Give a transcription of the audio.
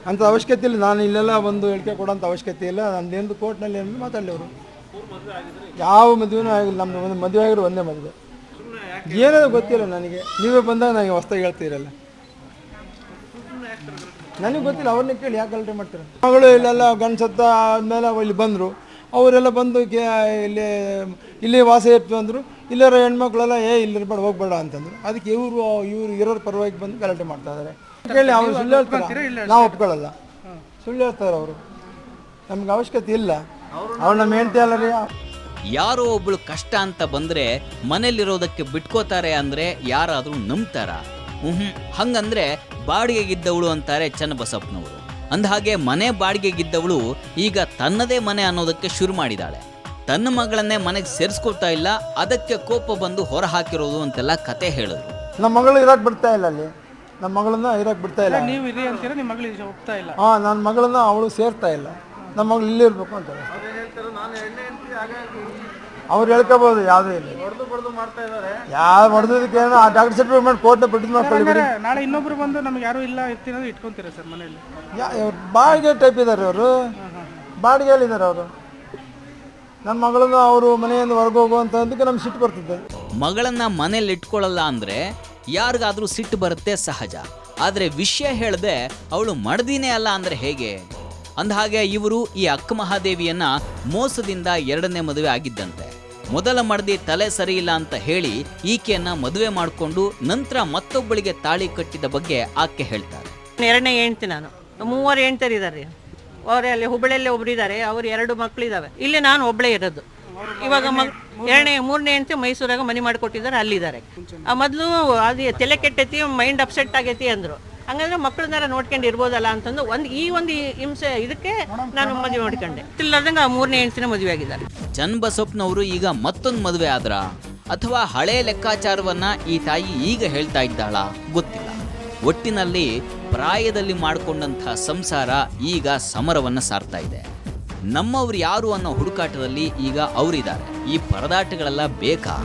ಅಂಥ ಅವಶ್ಯಕತೆ ಇಲ್ಲ. ನಾನು ಇಲ್ಲೆಲ್ಲ ಒಂದು ಹೇಳಿಕೆ ಕೊಡೋಂಥ ಅವಶ್ಯಕತೆ ಇಲ್ಲ. ನಂದೇನು ಕೋರ್ಟ್ನಲ್ಲಿ ಏನು ಮಾತಾಡಲಿ ಅವರು. ಯಾವ ಮದುವೆನೂ ಆಗಿಲ್ಲ. ನಮ್ಮದು ಒಂದು ಮದುವೆ ಆಗಿರೋ ಒಂದೇ ಮದುವೆ. ಏನೋ ಗೊತ್ತಿಲ್ಲ ನನಗೆ. ನೀವೇ ಬಂದಾಗ ನನಗೆ ಹೊಸ್ದಾಗಿ ಹೇಳ್ತೀರಲ್ಲ. ನನಗೆ ಗೊತ್ತಿಲ್ಲ. ಅವ್ರನ್ನ ಕೇಳಿ ಯಾಕೆ ಗಲಾಟೆ ಮಾಡ್ತಾರೆ. ಮಗಳು ಇಲ್ಲೆಲ್ಲ ಗಂಡಸತ್ತ ಆದಮೇಲೆ ಇಲ್ಲಿ ಬಂದರು. ಅವರೆಲ್ಲ ಬಂದು ಇಲ್ಲಿ ವಾಸ ಇರ್ತೀವಿ ಅಂದರು. ಇಲ್ಲರ ಹೆಣ್ಮಕ್ಳೆಲ್ಲ ಇಲ್ಲಿರ್ಬೇಡ ಹೋಗ್ಬೇಡ ಅಂತಂದರು. ಅದಕ್ಕೆ ಇವರು ಇರೋರ ಪರವಾಗಿ ಬಂದು ಗಲಾಟೆ ಮಾಡ್ತಾ ಇದ್ದಾರೆ. ಕೇಳಿ ಅವ್ರು ಸುಳ್ಳು ಹೇಳ್ತಾರೆ, ನಾವು ಒಪ್ಕೊಳ್ಳಲ್ಲ. ಸುಳ್ಳು ಹೇಳ್ತಾರೆ ಅವರು. ನಮ್ಗೆ ಅವಶ್ಯಕತೆ ಇಲ್ಲ. ಅವ್ರು ನಮ್ಮ ಹೆಂಡತಿ ಅಲ್ಲ ರೀ. ಯಾರೋ ಒಬ್ಳು ಕಷ್ಟ ಅಂತ ಬಂದ್ರೆ ಮನೇಲಿರೋದಕ್ಕೆ ಬಿಟ್ಕೋತಾರೆ ಅಂದ್ರೆ ಯಾರಾದ್ರೂ ನಂಬ್ತಾರ? ಹಂಗಂದ್ರೆ ಬಾಡಿಗೆಗಿದ್ದವಳು ಅಂತಾರೆ ಚನ್ನಬಸಪ್ಪನವರು. ಅಂದಹಾಗೆ ಮನೆ ಬಾಡಿಗೆಗಿದ್ದವಳು ಈಗ ತನ್ನದೇ ಮನೆ ಅನ್ನೋದಕ್ಕೆ ಶುರು ಮಾಡಿದಾಳೆ. ತನ್ನ ಮಗಳನ್ನೇ ಮನೆಗೆ ಸೇರಿಸ್ಕೊಳ್ತಾ ಇಲ್ಲ, ಅದಕ್ಕೆ ಕೋಪ ಬಂದು ಹೊರ ಹಾಕಿರೋದು ಅಂತೆಲ್ಲ ಕತೆ ಹೇಳಿದ್ರು. ನಮ್ಮ ಮಗಳು ಇರಕ್ಕೆ ಬಿಡ್ತಾ ಇಲ್ಲ ಅಲ್ಲಿ. ನಮ್ಮ ಮಗಳನ್ನ ಇರಕ್ಕೆ ಬಿಡ್ತಾ ಇಲ್ಲ. ನೀವು ಇರಿ ಅಂತೀರಾ, ನಿಮ್ಮ ಮಗಳು ಹೋಗ್ತಾ ಇಲ್ಲ. ನನ್ನ ಮಗಳನ್ನ ಅವಳು ಸೇರ್ತಾ ಇಲ್ಲ. ನಮ್ಮ ಮಗಳು ಇಲ್ಲೇ ಇರಬೇಕು ಅಂತಾರೆ. ಅವ್ರು ಹೇಳ್ಕೋಬಹುದು. ಯಾವುದೇ ಇಲ್ಲ. ಯಾರು ಹೊಡೆದಕ್ಕೆ ಆ ಡಾಕ್ಟರ್ ಸರ್ಟಿಫಿಕೇಟ್ ಕೋರ್ಟ್ನ ಪ್ರೊಡ್ಯೂಸ್ ಮಾಡ್ಕೊಳ್ಳಿ. ನಾಳೆ ಇನ್ನೊಬ್ರು ಬಂದು ನಮ್ಗೆ ಯಾರು ಇಲ್ಲ ಇರ್ತೀನಂದ್ರೆ ಇಟ್ಕೊಂತೀರಾ ಸರ್ ಮನೇಲಿ? ಬಾಡಿಗೆ ಟೈಪ್ ಇದ್ದಾರೆ ಅವರು. ಬಾಡಿಗೆಯಲ್ಲಿದ್ದಾರೆ ಅವರು. ನನ್ನ ಮಗಳನ್ನ ಅವರು ಮನೆಯಿಂದ ಹೊರಗೆ ಹೋಗುವಂತದಕ್ಕೆ ನಮ್ಗೆ ಸಿಟ್ಟು ಬರ್ತಿದ್ದೆ. ಮಗಳನ್ನ ಮನೇಲಿ ಇಟ್ಕೊಳ್ಳಲ್ಲ ಅಂದ್ರೆ ಯಾರಿಗಾದ್ರೂ ಸಿಟ್ಟು ಬರುತ್ತೆ, ಸಹಜ. ಆದ್ರೆ ವಿಷಯ ಹೇಳದೆ ಅವಳು ಮಡದಿನೇ ಅಲ್ಲ ಅಂದ್ರೆ ಹೇಗೆ? ಅಂದಹಾಗೆ ಇವರು ಈ ಅಕ್ಕ ಮಹಾದೇವಿಯನ್ನ ಮೋಸದಿಂದ ಎರಡನೇ ಮದುವೆ ಆಗಿದ್ದಂತೆ. ಮೊದಲ ಮಡದಿ ತಲೆ ಸರಿ ಇಲ್ಲ ಅಂತ ಹೇಳಿ ಈಕೆಯನ್ನ ಮದುವೆ ಮಾಡಿಕೊಂಡು ನಂತರ ಮತ್ತೊಬ್ಬಳಿಗೆ ತಾಳಿ ಕಟ್ಟಿದ ಬಗ್ಗೆ ಆಕೆ ಹೇಳ್ತಾರೆ. ಎರಡನೇ ಹೆಂಡ್ತಿ ನಾನು. 3 ಹೆಂಡ್ತರಿದ್ದಾರೆ. ಅವರೇ ಅಲ್ಲಿ ಹುಬ್ಬಳ್ಳಿಯಲ್ಲಿ ಒಬ್ಬರಿದ್ದಾರೆ. ಅವ್ರು 2 ಮಕ್ಕಳಿದ್ದಾವೆ. ಇಲ್ಲಿ ನಾನು ಒಬ್ಬಳೇ ಇರೋದು. ಇವಾಗ ಮೂರನೇ ಹೆಂಡ್ತಿ ಮೈಸೂರಾಗ ಮನೆ ಮಾಡಿಕೊಟ್ಟಿದ್ದಾರೆ, ಅಲ್ಲಿದ್ದಾರೆ. ಮೊದಲು ಅದು ತಲೆ ಕೆಟ್ಟೈತಿ, ಮೈಂಡ್ ಅಪ್ಸೆಟ್ ಆಗೈತಿ ಅಂದರು. ಹಂಗಂದ್ರೆ ಮಕ್ಕಳನ್ನೆಲ್ಲ ನೋಡ್ಕೊಂಡು ಇರ್ಬೋದಲ್ಲ ಅಂತಂದು ಈ ಒಂದು ಹಿಂಸೆ ಇದಕ್ಕೆ ನಾನು ಮದುವೆ ಮಾಡ್ಕೊಂಡೆ. ಇಲ್ಲದಂಗೆ 3ನೇ ಹೆಂಡ್ತಿನ ಮದುವೆ ಆಗಿದ್ದಾರೆ. ಚನ್ನಬಸಪ್ಪನವರು ಈಗ ಮತ್ತೊಂದು ಮದುವೆ ಆದ್ರ ಅಥವಾ ಹಳೆ ಲೆಕ್ಕಾಚಾರವನ್ನ ಈ ತಾಯಿ ಈಗ ಹೇಳ್ತಾ ಇದ್ದಾಳ ಗೊತ್ತಿಲ್ಲ. ಒಟ್ಟಿನಲ್ಲಿ ಪ್ರಾಯದಲ್ಲಿ ಮಾಡಿಕೊಂಡಂಥ ಸಂಸಾರ ಈಗ ಸಮರವನ್ನ ಸಾರ್ತಾ ಇದೆ. ನಮ್ಮವ್ರು ಯಾರು ಅನ್ನೋ ಹುಡುಕಾಟದಲ್ಲಿ ಈಗ ಅವರಿದ್ದಾರೆ. ಈ ಪರದಾಟಗಳೆಲ್ಲ ಬೇಕಾ?